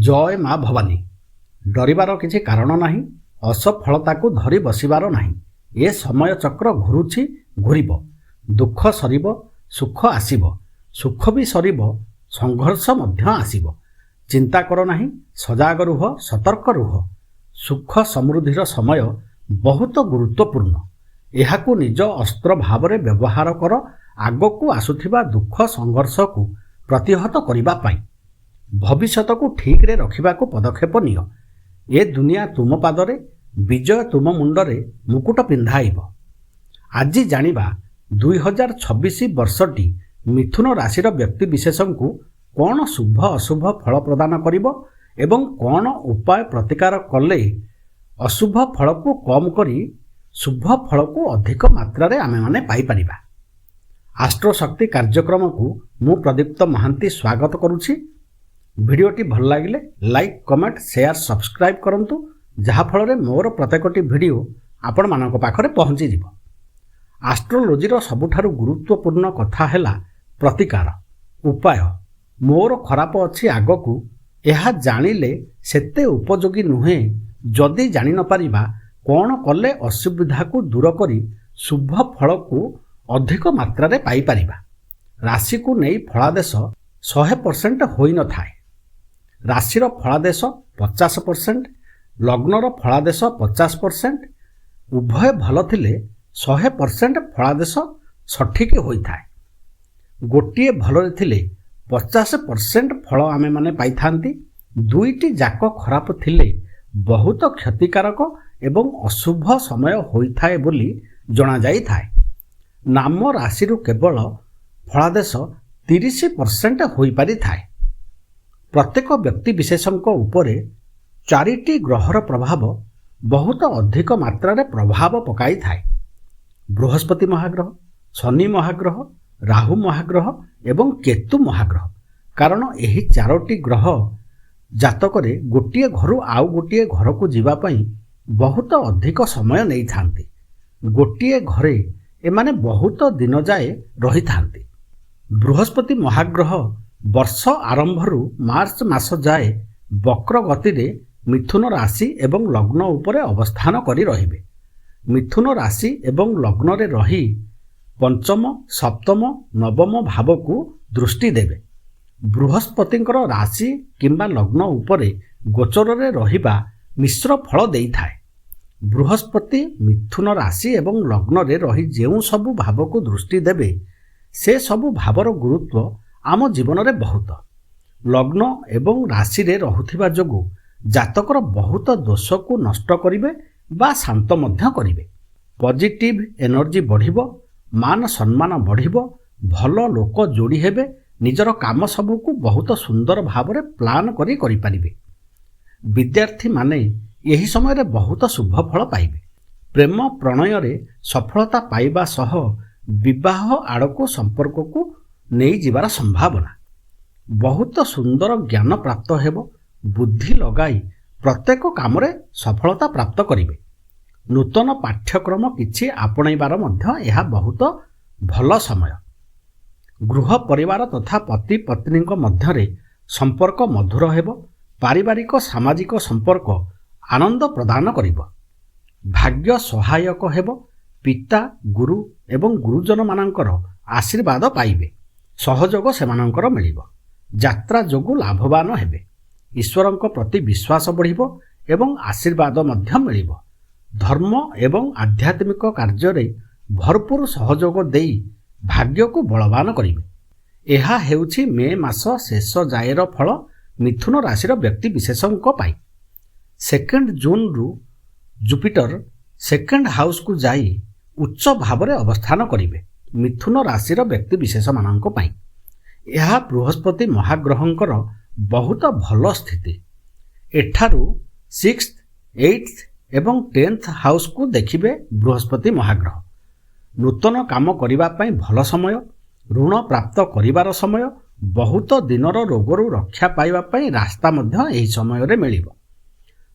ଜୟ ମା ଭବାନୀ। ଡରିବାର କିଛି କାରଣ ନାହିଁ। ଅସଫଳତାକୁ ଧରି ବସିବାର ନାହିଁ। ଏ ସମୟ ଚକ୍ର ଘୁରୁଛି, ଘୂରିବ। ଦୁଃଖ ସରିବ, ସୁଖ ଆସିବ। ସୁଖ ବି ସରିବ, ସଂଘର୍ଷ ମଧ୍ୟ ଆସିବ। ଚିନ୍ତା କର ନାହିଁ, ସଜାଗ ରୁହ, ସତର୍କ ରୁହ। ସୁଖ ସମୃଦ୍ଧିର ସମୟ ବହୁତ ଗୁରୁତ୍ୱପୂର୍ଣ୍ଣ। ଏହାକୁ ନିଜ ଅସ୍ତ୍ର ଭାବରେ ବ୍ୟବହାର କର ଆଗକୁ ଆସୁଥିବା ଦୁଃଖ ସଂଘର୍ଷକୁ ପ୍ରତିହତ କରିବା ପାଇଁ। ଭବିଷ୍ୟତକୁ ଠିକରେ ରଖିବାକୁ ପଦକ୍ଷେପ ନିଅ। ଏ ଦୁନିଆ ତୁମ ପାଦରେ, ବିଜୟ ତୁମ ମୁଣ୍ଡରେ ମୁକୁଟ ପିନ୍ଧାଇବ। ଆଜି ଜାଣିବା 2026 ବର୍ଷଟି ମିଥୁନ ରାଶିର ବ୍ୟକ୍ତିବିଶେଷଙ୍କୁ କ'ଣ ଶୁଭ ଅଶୁଭ ଫଳ ପ୍ରଦାନ କରିବ ଏବଂ କ'ଣ ଉପାୟ ପ୍ରତିକାର କଲେ ଅଶୁଭ ଫଳକୁ କମ୍ କରି ଶୁଭ ଫଳକୁ ଅଧିକ ମାତ୍ରାରେ ଆମେମାନେ ପାଇପାରିବା। ଆଷ୍ଟ୍ରୋଶକ୍ତି କାର୍ଯ୍ୟକ୍ରମକୁ ମୁଁ ପ୍ରଦୀପ୍ତ ମହାନ୍ତି ସ୍ୱାଗତ କରୁଛି। ଭିଡ଼ିଓଟି ଭଲ ଲାଗିଲେ ଲାଇକ୍, କମେଣ୍ଟ, ସେୟାର, ସବସ୍କ୍ରାଇବ୍ କରନ୍ତୁ, ଯାହାଫଳରେ ମୋର ପ୍ରତ୍ୟେକଟି ଭିଡ଼ିଓ ଆପଣମାନଙ୍କ ପାଖରେ ପହଞ୍ଚିଯିବ। ଆଷ୍ଟ୍ରୋଲୋଜିର ସବୁଠାରୁ ଗୁରୁତ୍ୱପୂର୍ଣ୍ଣ କଥା ହେଲା ପ୍ରତିକାର, ଉପାୟ। ମୋର ଖରାପ ଅଛି ଆଗକୁ, ଏହା ଜାଣିଲେ ସେତେ ଉପଯୋଗୀ ନୁହେଁ ଯଦି ଜାଣି ନପାରିବା କ'ଣ କଲେ ଅସୁବିଧାକୁ ଦୂର କରି ଶୁଭ ଫଳକୁ ଅଧିକ ମାତ୍ରାରେ ପାଇପାରିବା। ରାଶିକୁ ନେଇ ଫଳାଦେଶ 100% ହୋଇନଥାଏ। ରାଶିର ଫଳାଦେଶ 50%, ଲଗ୍ନର ଫଳାଦେଶ 50%। ଉଭୟ ଭଲ ଥିଲେ 100% ଫଳାଦେଶ ସଠିକ ହୋଇଥାଏ। ଗୋଟିଏ ଭଲରେ ଥିଲେ 50% ଫଳ ଆମେମାନେ ପାଇଥାନ୍ତି। ଦୁଇଟି ଯାକ ଖରାପ ଥିଲେ ବହୁତ କ୍ଷତିକାରକ ଏବଂ ଅଶୁଭ ସମୟ ହୋଇଥାଏ ବୋଲି ଜଣାଯାଇଥାଏ। ନାମ ରାଶିରୁ କେବଳ ଫଳାଦେଶ 30% ହୋଇପାରିଥାଏ। ପ୍ରତ୍ୟେକ ବ୍ୟକ୍ତିବିଶେଷଙ୍କ ଉପରେ 4ଟି ଗ୍ରହର ପ୍ରଭାବ ବହୁତ ଅଧିକ ମାତ୍ରାରେ ପ୍ରଭାବ ପକାଇଥାଏ। ବୃହସ୍ପତି ମହାଗ୍ରହ, ଶନି ମହାଗ୍ରହ, ରାହୁ ମହାଗ୍ରହ ଏବଂ କେତୁ ମହାଗ୍ରହ। କାରଣ ଏହି 4ଟି ଗ୍ରହ ଜାତକରେ ଗୋଟିଏ ଘରୁ ଆଉ ଗୋଟିଏ ଘରକୁ ଯିବା ପାଇଁ ବହୁତ ଅଧିକ ସମୟ ନେଇଥାନ୍ତି। ଗୋଟିଏ ଘରେ ଏମାନେ ବହୁତ ଦିନ ଯାଏ ରହିଥାନ୍ତି। ବୃହସ୍ପତି ମହାଗ୍ରହ ବର୍ଷ ଆରମ୍ଭରୁ ମାର୍ଚ୍ଚ ମାସ ଯାଏ ବକ୍ର ଗତିରେ ମିଥୁନ ରାଶି ଏବଂ ଲଗ୍ନ ଉପରେ ଅବସ୍ଥାନ କରି ରହିବେ। ମିଥୁନ ରାଶି ଏବଂ ଲଗ୍ନରେ ରହି ପଞ୍ଚମ, ସପ୍ତମ, ନବମ ଭାବକୁ ଦୃଷ୍ଟି ଦେବେ। ବୃହସ୍ପତିଙ୍କର ରାଶି କିମ୍ବା ଲଗ୍ନ ଉପରେ ଗୋଚରରେ ରହିବା ମିଶ୍ର ଫଳ ଦେଇଥାଏ। ବୃହସ୍ପତି ମିଥୁନ ରାଶି ଏବଂ ଲଗ୍ନରେ ରହି ଯେଉଁ ସବୁ ଭାବକୁ ଦୃଷ୍ଟି ଦେବେ, ସେ ସବୁ ଭାବର ଗୁରୁତ୍ୱ ଆମ ଜୀବନରେ ବହୁତ। ଲଗ୍ନ ଏବଂ ରାଶିରେ ରହୁଥିବା ଯୋଗୁଁ ଜାତକର ବହୁତ ଦୋଷକୁ ନଷ୍ଟ କରିବେ ବା ଶାନ୍ତ ମଧ୍ୟ କରିବେ। ପଜିଟିଭ୍ ଏନର୍ଜି ବଢ଼ିବ, ମାନ ସମ୍ମାନ ବଢ଼ିବ, ଭଲ ଲୋକ ଯୋଡ଼ି ହେବେ, ନିଜର କାମ ସବୁକୁ ବହୁତ ସୁନ୍ଦର ଭାବରେ ପ୍ଲାନ୍ କରି କରିପାରିବେ। ବିଦ୍ୟାର୍ଥୀମାନେ ଏହି ସମୟରେ ବହୁତ ଶୁଭ ଫଳ ପାଇବେ। ପ୍ରେମ ପ୍ରଣୟରେ ସଫଳତା ପାଇବା ସହ ବିବାହ ଆଡ଼କୁ ସମ୍ପର୍କକୁ ନେଇଯିବାର ସମ୍ଭାବନା। ବହୁତ ସୁନ୍ଦର ଜ୍ଞାନ ପ୍ରାପ୍ତ ହେବ। ବୁଦ୍ଧି ଲଗାଇ ପ୍ରତ୍ୟେକ କାମରେ ସଫଳତା ପ୍ରାପ୍ତ କରିବେ। ନୂତନ ପାଠ୍ୟକ୍ରମ କିଛି ଆପଣେଇବାର ମଧ୍ୟ ଏହା ବହୁତ ଭଲ ସମୟ। ଗୃହ ପରିବାର ତଥା ପତି ପତ୍ନୀଙ୍କ ମଧ୍ୟରେ ସମ୍ପର୍କ ମଧୁର ହେବ। ପାରିବାରିକ ସାମାଜିକ ସମ୍ପର୍କ ଆନନ୍ଦ ପ୍ରଦାନ କରିବ। ଭାଗ୍ୟ ସହାୟକ ହେବ। ପିତା, ଗୁରୁ ଏବଂ ଗୁରୁଜନମାନଙ୍କର ଆଶୀର୍ବାଦ ପାଇବେ। ସହଯୋଗ ସେମାନଙ୍କର ମିଳିବ। ଯାତ୍ରା ଯୋଗୁଁ ଲାଭବାନ ହେବେ। ଈଶ୍ୱରଙ୍କ ପ୍ରତି ବିଶ୍ୱାସ ବଢ଼ିବ ଏବଂ ଆଶୀର୍ବାଦ ମଧ୍ୟ ମିଳିବ। ଧର୍ମ ଏବଂ ଆଧ୍ୟାତ୍ମିକ କାର୍ଯ୍ୟରେ ଭରପୁର ସହଯୋଗ ଦେଇ ଭାଗ୍ୟକୁ ବଳବାନ କରିବେ। ଏହା ହେଉଛି ମେ ମାସ ଶେଷ ଯାଏର ଫଳ ମିଥୁନ ରାଶିର ବ୍ୟକ୍ତିବିଶେଷଙ୍କ ପାଇଁ। 2 ଜୁନରୁ ଜୁପିଟର 2nd ହାଉସକୁ ଯାଇ ଉଚ୍ଚ ଭାବରେ ଅବସ୍ଥାନ କରିବେ ମିଥୁନ ରାଶିର ବ୍ୟକ୍ତିବିଶେଷମାନଙ୍କ ପାଇଁ। ଏହା ବୃହସ୍ପତି ମହାଗ୍ରହଙ୍କର ବହୁତ ଭଲ ସ୍ଥିତି। ଏଠାରୁ 6th, 8th ଏବଂ 10th ହାଉସକୁ ଦେଖିବେ ବୃହସ୍ପତି ମହାଗ୍ରହ। ନୂତନ କାମ କରିବା ପାଇଁ ଭଲ ସମୟ। ଋଣ ପ୍ରାପ୍ତ କରିବାର ସମୟ। ବହୁତ ଦିନର ରୋଗରୁ ରକ୍ଷା ପାଇବା ପାଇଁ ରାସ୍ତା ମଧ୍ୟ ଏହି ସମୟରେ ମିଳିବ।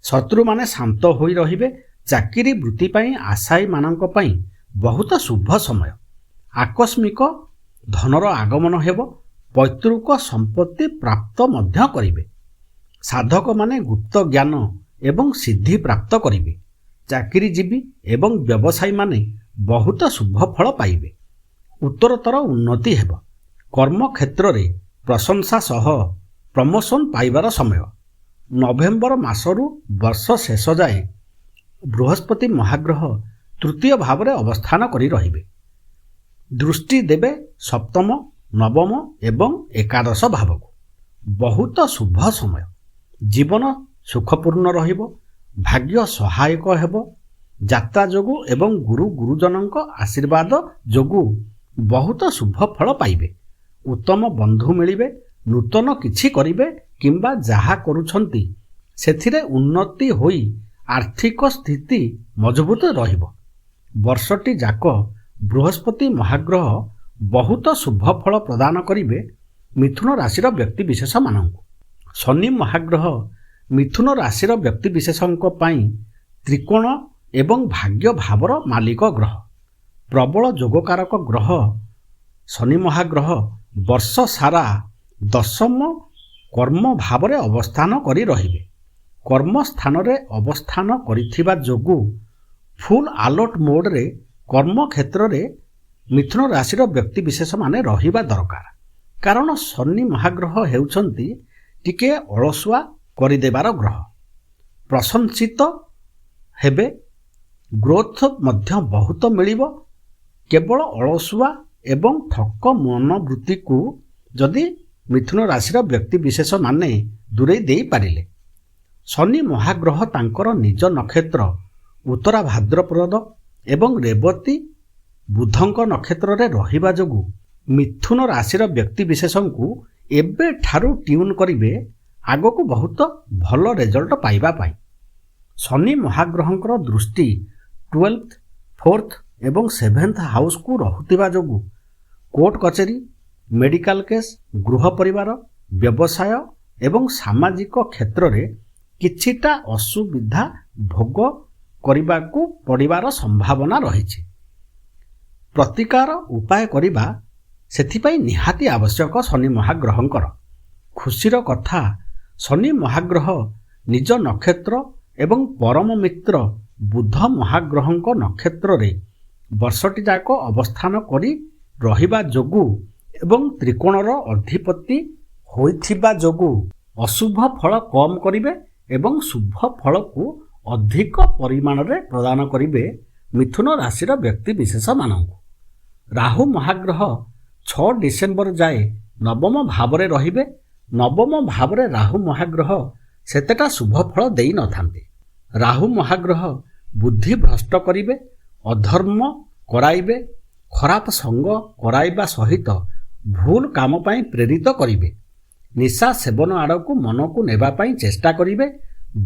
ଶତ୍ରୁମାନେ ଶାନ୍ତ ହୋଇ ରହିବେ। ଚାକିରି ବୃତ୍ତି ପାଇଁ ଆଶାୟୀମାନଙ୍କ ପାଇଁ ବହୁତ ଶୁଭ ସମୟ। ଆକସ୍ମିକ ଧନର ଆଗମନ ହେବ। ପୈତୃକ ସମ୍ପତ୍ତି ପ୍ରାପ୍ତ ମଧ୍ୟ କରିବେ। ସାଧକମାନେ ଗୁପ୍ତ ଜ୍ଞାନ ଏବଂ ସିଦ୍ଧି ପ୍ରାପ୍ତ କରିବେ। ଚାକିରିଜୀବୀ ଏବଂ ବ୍ୟବସାୟୀମାନେ ବହୁତ ଶୁଭ ଫଳ ପାଇବେ। ଉତ୍ତରତର ଉନ୍ନତି ହେବ। କର୍ମକ୍ଷେତ୍ରରେ ପ୍ରଶଂସା ସହ ପ୍ରମୋସନ୍ ପାଇବାର ସମୟ। ନଭେମ୍ବର ମାସରୁ ବର୍ଷ ଶେଷ ଯାଏ ବୃହସ୍ପତି ମହାଗ୍ରହ ତୃତୀୟ ଭାବରେ ଅବସ୍ଥାନ କରି ରହିବେ। ଦୃଷ୍ଟି ଦେବେ ସପ୍ତମ, ନବମ ଏବଂ ଏକାଦଶ ଭାବକୁ। ବହୁତ ଶୁଭ ସମୟ। ଜୀବନ ସୁଖପୂର୍ଣ୍ଣ ରହିବ। ଭାଗ୍ୟ ସହାୟକ ହେବ। ଯାତ୍ରା ଯୋଗୁଁ ଏବଂ ଗୁରୁଜନଙ୍କ ଆଶୀର୍ବାଦ ଯୋଗୁଁ ବହୁତ ଶୁଭ ଫଳ ପାଇବେ। ଉତ୍ତମ ବନ୍ଧୁ ମିଳିବେ। ନୂତନ କିଛି କରିବେ କିମ୍ବା ଯାହା କରୁଛନ୍ତି ସେଥିରେ ଉନ୍ନତି ହୋଇ ଆର୍ଥିକ ସ୍ଥିତି ମଜବୁତ ରହିବ। ବର୍ଷଟି ଯାକ ବୃହସ୍ପତି ମହାଗ୍ରହ ବହୁତ ଶୁଭ ଫଳ ପ୍ରଦାନ କରିବେ ମିଥୁନ ରାଶିର ବ୍ୟକ୍ତିବିଶେଷମାନଙ୍କୁ। ଶନି ମହାଗ୍ରହ ମିଥୁନ ରାଶିର ବ୍ୟକ୍ତିବିଶେଷଙ୍କ ପାଇଁ ତ୍ରିକୋଣ ଏବଂ ଭାଗ୍ୟ ଭାବର ମାଲିକ ଗ୍ରହ। ପ୍ରବଳ ଯୋଗକାରକ ଗ୍ରହ ଶନି ମହାଗ୍ରହ ବର୍ଷ ସାରା ଦଶମ କର୍ମ ଭାବରେ ଅବସ୍ଥାନ କରି ରହିବେ। କର୍ମସ୍ଥାନରେ ଅବସ୍ଥାନ କରିଥିବା ଯୋଗୁଁ ଫୁଲ୍ ଆଲର୍ଟ ମୋଡ଼ରେ କର୍ମକ୍ଷେତ୍ରରେ ମିଥୁନ ରାଶିର ବ୍ୟକ୍ତିବିଶେଷମାନେ ରହିବା ଦରକାର। କାରଣ ଶନି ମହାଗ୍ରହ ହେଉଛନ୍ତି ଟିକିଏ ଅଳସୁଆ କରିଦେବାର ଗ୍ରହ। ପ୍ରଶଂସିତ ହେବେ। ଗ୍ରୋଥ ମଧ୍ୟ ବହୁତ ମିଳିବ। କେବଳ ଅଳସୁଆ ଏବଂ ଠକ ମନୋବୃତ୍ତିକୁ ଯଦି ମିଥୁନ ରାଶିର ବ୍ୟକ୍ତିବିଶେଷମାନେ ଦୂରେଇ ଦେଇପାରିଲେ। ଶନି ମହାଗ୍ରହ ତାଙ୍କର ନିଜ ନକ୍ଷତ୍ର ଉତ୍ତରା ଭାଦ୍ରପଦ ଏବଂ ରେବତୀ ବୁଧଙ୍କ ନକ୍ଷତ୍ରରେ ରହିବା ଯୋଗୁଁ ମିଥୁନ ରାଶିର ବ୍ୟକ୍ତିବିଶେଷଙ୍କୁ ଏବେଠାରୁ ଟ୍ୟୁନ୍ କରିବେ ଆଗକୁ ବହୁତ ଭଲ ରେଜଲ୍ଟ ପାଇବା ପାଇଁ। ଶନି ମହାଗ୍ରହଙ୍କର ଦୃଷ୍ଟି 12th, 4th ଏବଂ 7th ହାଉସ୍କୁ ରହୁଥିବା ଯୋଗୁଁ କୋର୍ଟ କଚେରୀ, ମେଡ଼ିକାଲ କେସ୍, ଗୃହ ପରିବାର, ବ୍ୟବସାୟ ଏବଂ ସାମାଜିକ କ୍ଷେତ୍ରରେ କିଛିଟା ଅସୁବିଧା ଭୋଗ କରିବାକୁ ପଡ଼ିବାର ସମ୍ଭାବନା ରହିଛି। ପ୍ରତିକାର ଉପାୟ କରିବା ସେଥିପାଇଁ ନିହାତି ଆବଶ୍ୟକ। ଶନି ମହାଗ୍ରହଙ୍କର ଖୁସିର କଥା, ଶନି ମହାଗ୍ରହ ନିଜ ନକ୍ଷତ୍ର ଏବଂ ପରମ ମିତ୍ର ବୁଧ ମହାଗ୍ରହଙ୍କ ନକ୍ଷତ୍ରରେ ବର୍ଷଟି ଯାକ ଅବସ୍ଥାନ କରି ରହିବା ଯୋଗୁଁ ଏବଂ ତ୍ରିକୋଣର ଅଧିପତି ହୋଇଥିବା ଯୋଗୁଁ ଅଶୁଭ ଫଳ କମ୍ କରିବେ ଏବଂ ଶୁଭ ଫଳକୁ ଅଧିକ ପରିମାଣରେ ପ୍ରଦାନ କରିବେ ମିଥୁନ ରାଶିର ବ୍ୟକ୍ତିବିଶେଷମାନଙ୍କୁ। ରାହୁ ମହାଗ୍ରହ 6 ଡିସେମ୍ବର ଯାଏ ନବମ ଭାବରେ ରହିବେ। ନବମ ଭାବରେ ରାହୁ ମହାଗ୍ରହ ସେତେଟା ଶୁଭ ଫଳ ଦେଇନଥାନ୍ତି। ରାହୁ ମହାଗ୍ରହ ବୁଦ୍ଧି ଭ୍ରଷ୍ଟ କରିବେ, ଅଧର୍ମ କରାଇବେ, ଖରାପ ସଙ୍ଗ କରାଇବା ସହିତ ଭୁଲ କାମ ପାଇଁ ପ୍ରେରିତ କରିବେ। ନିଶା ସେବନ ଆଡ଼କୁ ମନକୁ ନେବା ପାଇଁ ଚେଷ୍ଟା କରିବେ।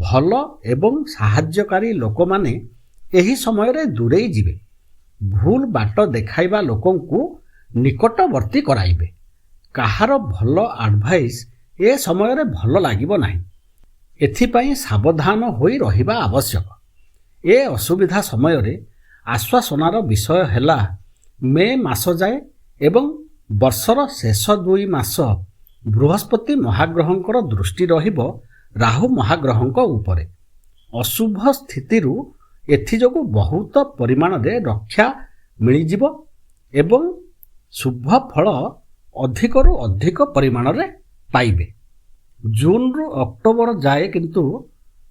ଭଲ ଏବଂ ସାହାଯ୍ୟକାରୀ ଲୋକମାନେ ଏହି ସମୟରେ ଦୂରେଇ ଯିବେ। ଭୁଲ ବାଟ ଦେଖାଇବା ଲୋକଙ୍କୁ ନିକଟବର୍ତ୍ତୀ କରାଇବେ। କାହାର ଭଲ ଆଡଭାଇସ୍ ଏ ସମୟରେ ଭଲ ଲାଗିବ ନାହିଁ। ଏଥିପାଇଁ ସାବଧାନ ହୋଇ ରହିବା ଆବଶ୍ୟକ। ଏ ଅସୁବିଧା ସମୟରେ ଆଶ୍ୱାସନାର ବିଷୟ ହେଲା ମେ ମାସ ଯାଏ ଏବଂ ବର୍ଷର ଶେଷ 2 ମାସ ବୃହସ୍ପତି ମହାଗ୍ରହଙ୍କର ଦୃଷ୍ଟି ରହିବ ରାହୁ ମହାଗ୍ରହଙ୍କ ଉପରେ। ଅଶୁଭ ସ୍ଥିତିରୁ ଏଥିଯୋଗୁଁ ବହୁତ ପରିମାଣରେ ରକ୍ଷା ମିଳିଯିବ ଏବଂ ଶୁଭ ଫଳ ଅଧିକରୁ ଅଧିକ ପରିମାଣରେ ପାଇବେ। ଜୁନରୁ ଅକ୍ଟୋବର ଯାଏ କିନ୍ତୁ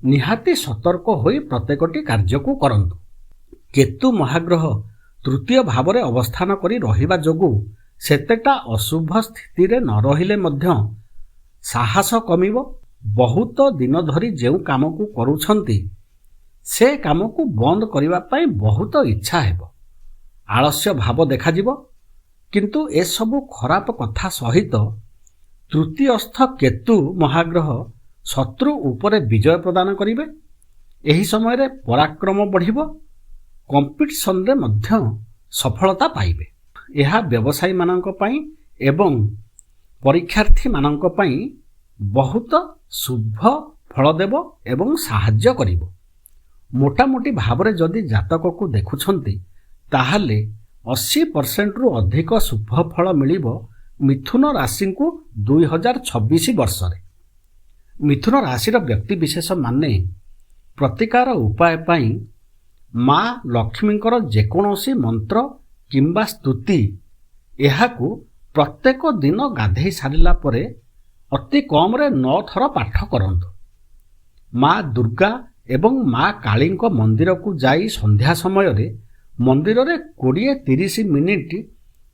ନିହାତି ସତର୍କ ହୋଇ ପ୍ରତ୍ୟେକଟି କାର୍ଯ୍ୟକୁ କରନ୍ତୁ। କେତୁ ମହାଗ୍ରହ ତୃତୀୟ ଭାବରେ ଅବସ୍ଥାନ କରି ରହିବା ଯୋଗୁଁ ସେତେଟା ଅଶୁଭ ସ୍ଥିତିରେ ନ ରହିଲେ ମଧ୍ୟ ସାହସ କମିବ। ବହୁତ ଦିନ ଧରି ଯେଉଁ କାମକୁ କରୁଛନ୍ତି ସେ କାମକୁ ବନ୍ଦ କରିବା ପାଇଁ ବହୁତ ଇଚ୍ଛା ହେବ। ଆଳସ୍ୟ ଭାବ ଦେଖାଯିବ। କିନ୍ତୁ ଏସବୁ ଖରାପ କଥା ସହିତ ତୃତୀୟସ୍ଥ କେତୁ ମହାଗ୍ରହ ଶତ୍ରୁ ଉପରେ ବିଜୟ ପ୍ରଦାନ କରିବେ। ଏହି ସମୟରେ ପରାକ୍ରମ ବଢ଼ିବ। କମ୍ପିଟିସନରେ ମଧ୍ୟ ସଫଳତା ପାଇବେ। ଏହା ବ୍ୟବସାୟୀମାନଙ୍କ ପାଇଁ ଏବଂ ପରୀକ୍ଷାର୍ଥୀମାନଙ୍କ ପାଇଁ ବହୁତ ଶୁଭ ଫଳ ଦେବ ଏବଂ ସାହାଯ୍ୟ କରିବ। ମୋଟାମୋଟି ଭାବରେ ଯଦି ଜାତକକୁ ଦେଖୁଛନ୍ତି ତାହେଲେ 80%ରୁ ଅଧିକ ଶୁଭ ଫଳ ମିଳିବ ମିଥୁନ ରାଶିଙ୍କୁ 2026 ବର୍ଷରେ। ମିଥୁନ ରାଶିର ବ୍ୟକ୍ତିବିଶେଷ ମାନେ ପ୍ରତିକାର ଉପାୟ ପାଇଁ ମା ଲକ୍ଷ୍ମୀଙ୍କର ଯେକୌଣସି ମନ୍ତ୍ର କିମ୍ବା ସ୍ତୁତି ଏହାକୁ ପ୍ରତ୍ୟେକ ଦିନ ଗାଧେଇ ସାରିଲା ପରେ ଅତି କମରେ 9 ଥର ପାଠ କରନ୍ତୁ। ମା ଦୁର୍ଗା ଏବଂ ମା କାଳୀଙ୍କ ମନ୍ଦିରକୁ ଯାଇ ସନ୍ଧ୍ୟା ସମୟରେ ମନ୍ଦିରରେ 20-30 ମିନିଟ୍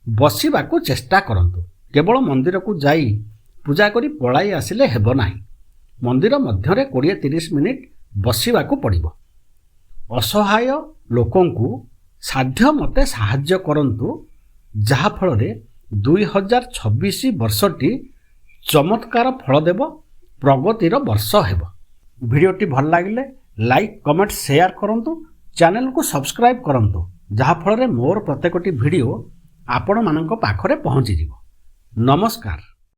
ବସିବାକୁ ଚେଷ୍ଟା କରନ୍ତୁ। କେବଳ ମନ୍ଦିରକୁ ଯାଇ ପୂଜା କରି ପଳାଇ ଆସିଲେ ହେବ ନାହିଁ। ମନ୍ଦିର ମଧ୍ୟରେ 20-30 ମିନିଟ୍ ବସିବାକୁ ପଡ଼ିବ। ଅସହାୟ ଲୋକଙ୍କୁ ସାଧ୍ୟ ମତେ ସାହାଯ୍ୟ କରନ୍ତୁ, ଯାହାଫଳରେ 2026 ବର୍ଷଟି ଚମତ୍କାର ଫଳ ଦେବ, ପ୍ରଗତିର ବର୍ଷ ହେବ। ଭିଡ଼ିଓଟି ଭଲ ଲାଗିଲେ ଲାଇକ୍, କମେଣ୍ଟ, ସେୟାର କରନ୍ତୁ। ଚ୍ୟାନେଲକୁ ସବସ୍କ୍ରାଇବ୍ କରନ୍ତୁ, ଯାହାଫଳରେ ମୋର ପ୍ରତ୍ୟେକଟି ଭିଡ଼ିଓ ଆପଣମାନଙ୍କ ପାଖରେ ପହଞ୍ଚିଯିବ। ନମସ୍କାର।